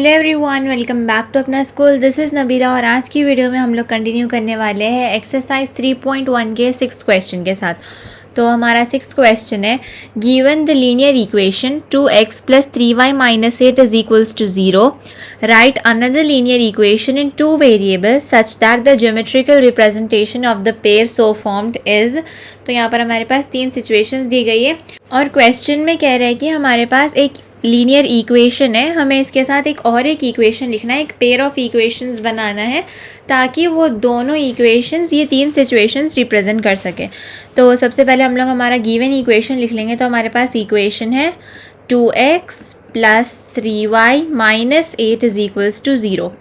Hello everyone, welcome back to अपना school. This is Nabila और आज की वीडियो में हम लोग कंटिन्यू करने वाले हैं एक्सरसाइज 3.1 के 6th क्वेश्चन के साथ। तो हमारा 6th क्वेश्चन है, given the linear equation 2x plus 3y minus 8 is equals to 0, write another linear equation in 2 variables such that the geometrical representation of the pair so formed is. तो यहाँ पर हमारे पास 3 situations दी गई है और question में कह रहा है कि हमारे पास एक लीनियर इक्वेशन है, हमें इसके साथ एक इक्वेशन लिखना है, एक पेयर ऑफ इक्वेशंस बनाना है ताकि वो दोनों इक्वेशंस ये 3 सिचुएशंस रिप्रेजेंट कर सके। तो सबसे पहले हम लोग हमारा गिवन इक्वेशन लिख लेंगे। तो हमारे पास इक्वेशन है 2x plus 3y minus 8 is equals to 0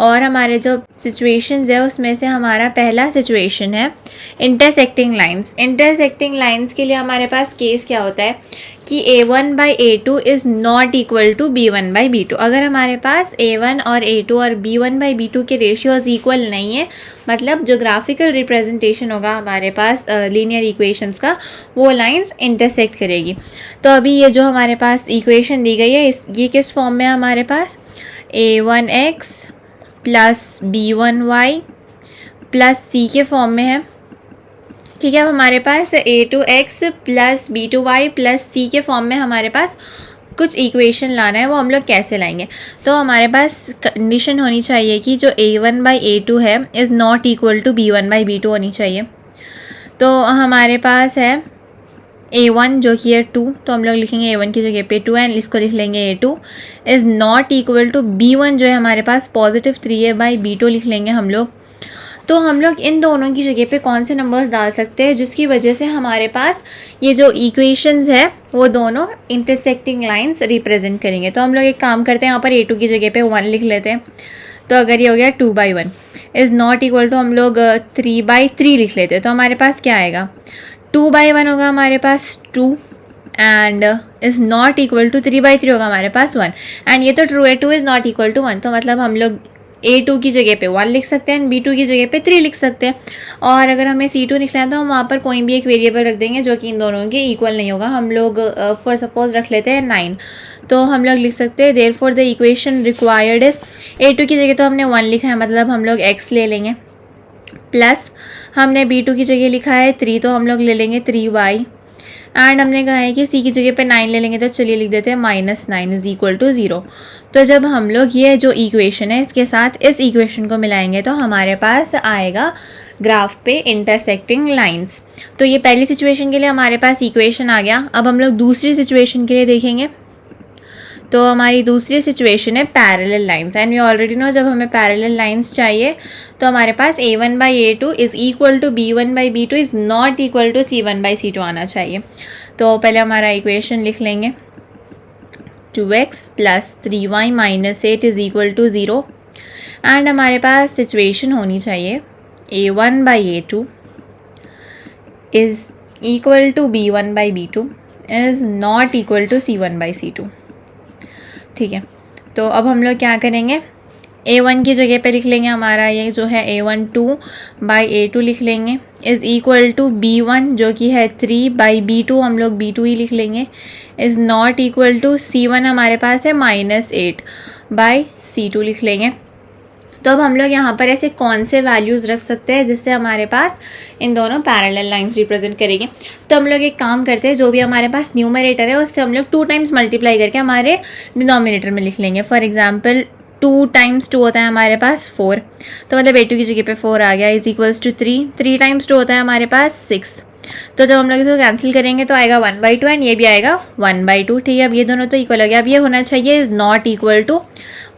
और हमारे जो सिचुएशंस है उसमें से हमारा पहला सिचुएशन है इंटरसेक्टिंग लाइंस। इंटरसेक्टिंग लाइंस के लिए हमारे पास केस क्या होता है कि a1 by a2 is not equal to b1 by b2। अगर हमारे पास a1 और a2 और b1 बाई b2 के रेशियोज इक्वल नहीं है, मतलब जो ग्राफिकल रिप्रेजेंटेशन होगा हमारे पास लीनियर इक्वेशंस का, वो लाइंस इंटरसेक्ट करेगी। तो अभी ये जो हमारे पास इक्वेशन दी गई है ये किस फॉर्म में है हमारे पास, a1x plus b1y plus c के फॉर्म में है। ठीक है, अब हमारे पास a2x plus b2y plus c के फॉर्म में हमारे पास कुछ इक्वेशन लाना है, वो हम लोग कैसे लाएंगे। तो हमारे पास कंडीशन होनी चाहिए कि जो a1 बाई a2 है is not equal to b1 by b2 होनी चाहिए। तो हमारे पास है a1 जो कि है 2, तो हम लोग लिखेंगे a1 की जगह पे 2 एंड इसको लिख लेंगे a2 is not equal to b1 जो है हमारे पास पॉजिटिव 3 है बाई b2 लिख लेंगे हम लोग। तो हम लोग इन दोनों की जगह पे कौन से नंबर्स डाल सकते हैं जिसकी वजह से हमारे पास ये जो इक्वेशंस है वो दोनों इंटरसेक्टिंग लाइंस रिप्रेजेंट करेंगे। तो हम लोग एक काम करते हैं, यहाँ पर a2 की जगह पे 1 लिख लेते हैं। तो अगर ये हो गया 2 by 1 is not equal to हम लोग 3 बाई 3 लिख लेते हैं। तो हमारे पास क्या आएगा, 2 बाई 1 होगा हमारे पास 2 and is not equal to 3 by 3 होगा हमारे पास 1 एंड ये तो ट्रू है, 2 इज़ नॉट इक्वल टू 1। तो मतलब हम लोग a2 की जगह पे 1 लिख सकते हैं, b2 की जगह पे 3 लिख सकते हैं। और अगर हमें c2 लिखना है तो हम वहाँ पर कोई भी एक वेरिएबल रख देंगे जो कि इन दोनों के इक्वल नहीं होगा। हम लोग फॉर सपोज रख लेते हैं 9। तो हम लोग लिख सकते हैं therefore the equation required is, a2 की जगह तो हमने 1 लिखा है, मतलब हम लोग x ले लेंगे, प्लस हमने b2 की जगह लिखा है 3, तो हम लोग ले लेंगे 3y एंड हमने कहा है कि c की जगह पे 9 ले लेंगे, तो चलिए लिख देते हैं माइनस 9 इज इक्वल टू 0। तो जब हम लोग ये जो इक्वेशन है इसके साथ इस इक्वेशन को मिलाएंगे तो हमारे पास आएगा ग्राफ पे इंटरसेक्टिंग लाइंस। तो ये पहली सिचुएशन के लिए हमारे पास इक्वेशन आ गया। अब हम लोग दूसरी सिचुएशन के लिए देखेंगे। तो हमारी दूसरी सिचुएशन है parallel lines and we already know जब हमें पैरेलल लाइंस चाहिए तो हमारे पास a1 by a2 is equal to b1 by b2 is not equal to c1 by c2 आना चाहिए। तो पहले हमारा इक्वेशन लिख लेंगे 2x plus 3y minus 8 is equal to 0 and हमारे पास सिचुएशन होनी चाहिए a1 by a2 is equal to b1 by b2 is not equal to c1 by c2। ठीक है, तो अब हम लोग क्या करेंगे, a1 की जगह पे लिख लेंगे हमारा ये जो है a1 2 बाई a2 लिख लेंगे इज़ इक्वल टू b1 जो कि है 3 बाई b2 हम लोग b2 ही लिख लेंगे is not equal to c1 हमारे पास है माइनस 8 बाई c2 लिख लेंगे। तो अब हम लोग यहाँ पर ऐसे कौन से वैल्यूज़ रख सकते हैं जिससे हमारे पास इन दोनों पैरेलल लाइंस रिप्रेजेंट करेंगे। तो हम लोग एक काम करते हैं, जो भी हमारे पास न्यूमरेटर है उससे हम लोग 2 टाइम्स मल्टीप्लाई करके हमारे डिनोमिनेटर में लिख लेंगे। फॉर एग्जांपल 2 टाइम्स 2 होता है हमारे पास 4, तो मतलब a2 की जगह पे 4 आ गया इज इक्वल्स टू 3। 3 टाइम्स 2 होता है हमारे पास 6, तो जब हम लोग इसको कैंसिल करेंगे तो आएगा 1 बाई 2 एंड ये भी आएगा 1 बाई 2। ठीक है, अब ये दोनों तो इक्वल हो गया। अब ये होना चाहिए is not equal to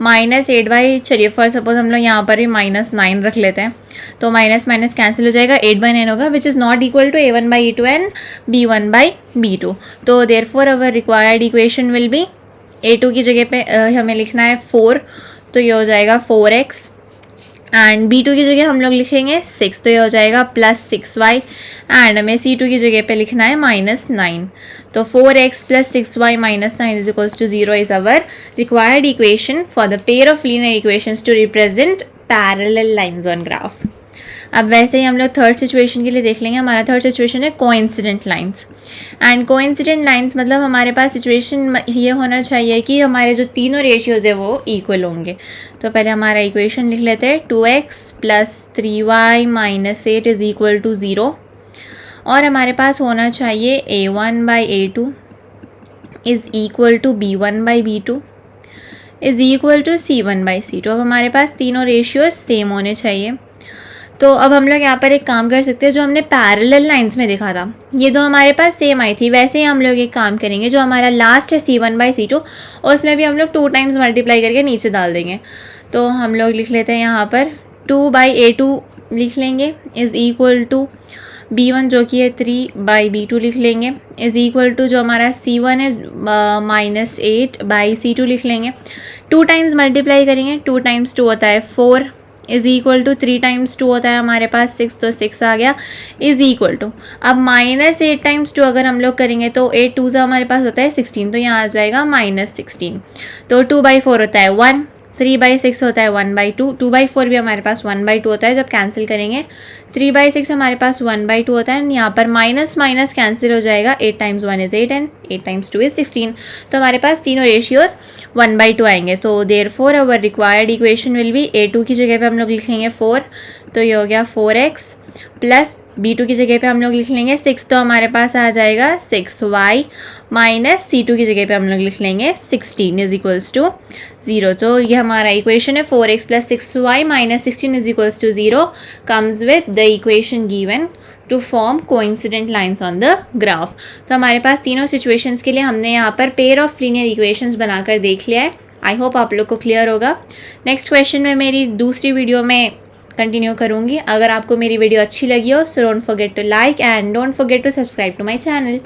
minus 8 by, चलिए फॉर सपोज हम लोग यहाँ पर भी माइनस 9 रख लेते हैं, तो माइनस माइनस कैंसिल हो जाएगा, 8 बाई 9 होगा which is not equal to a1 by a2 and b1 by b2। तो therefore our required equation will be, a2 की जगह पे हमें लिखना है 4, तो ये हो जाएगा 4x एंड b2 की जगह हम लोग लिखेंगे 6, तो ये हो जाएगा प्लस 6y एंड हमें c2 की जगह पे लिखना है माइनस 9। तो 4x plus 6y minus 9 is equals to 0 is our required equation for the pair of linear equations to represent parallel lines on graph. अब वैसे ही हम लोग थर्ड सिचुएशन के लिए देख लेंगे। हमारा थर्ड सिचुएशन है coincident lines. And coincident lines मतलब हमारे पास सिचुएशन ये होना चाहिए कि हमारे जो तीनों रेशियोज़ है वो इक्वल होंगे। तो पहले हमारा इक्वेशन लिख लेते हैं, 2x + 3y - 8 is equal to 0। और हमारे पास होना चाहिए a1/a2 is equal to b1/b2 is equal to c1/c2। अब हमारे पास तीनों रेशियोज सेम होने चाहिए। तो अब हम लोग यहाँ पर एक काम कर सकते हैं, जो हमने पैरेलल लाइंस में देखा था, ये दो हमारे पास सेम आई थी, वैसे ही हम लोग एक काम करेंगे, जो हमारा लास्ट है c1/c2 उसमें भी हम लोग 2 टाइम्स मल्टीप्लाई करके नीचे डाल देंगे। तो हम लोग लिख लेते हैं यहाँ पर 2/a2 लिख लेंगे इज़ इक्वल टू b1 जो कि है 3/b2 लिख लेंगे इज़ इक्वल टू जो हमारा c1 है -8/c2 लिख लेंगे। 2 टाइम्स मल्टीप्लाई करेंगे, 2 टाइम्स 2 होता है 4 इज़ इक्वल टू 3 टाइम्स 2 होता है हमारे पास 6, तो 6 आ गया इज़ इक्वल टू। अब -8 टाइम्स 2 अगर हम लोग करेंगे तो 8 2 हमारे पास होता है 16, तो यहाँ आ जाएगा -16। तो 2/4 होता है 1, 3/6 होता है 1/2, 2/4 भी हमारे पास 1/2 होता है। जब कैंसिल करेंगे 3/6 हमारे पास 1/2 होता है। यहाँ पर माइनस माइनस कैंसिल हो जाएगा, 8 times 1 is 8 and 8 times 2 is 16। तो हमारे पास तीनों रेशियोज 1/2 आएंगे। So therefore our required equation will be a2 की जगह पे हम लोग लिखेंगे 4, तो ये हो गया 4x प्लस b2 की जगह पे हम लोग लिख लेंगे 6, तो हमारे पास आ जाएगा 6y माइनस c2 की जगह पे हम लोग लिख लेंगे 16 इज इक्वल्स टू 0। तो ये हमारा इक्वेशन है 4x + 6y - 16 is equals to 0 comes with the equation given to form coincident lines on the graph. तो हमारे पास तीनों सिचुएशंस के लिए हमने यहाँ पर पेयर ऑफ लीनियर इक्वेशंस बनाकर देख लिया है। आई होप आप लोग को क्लियर होगा। नेक्स्ट क्वेश्चन में मेरी दूसरी वीडियो में कंटिन्यू करूँगी। अगर आपको मेरी वीडियो अच्छी लगी हो, so don't forget to like and don't forget to subscribe to my channel.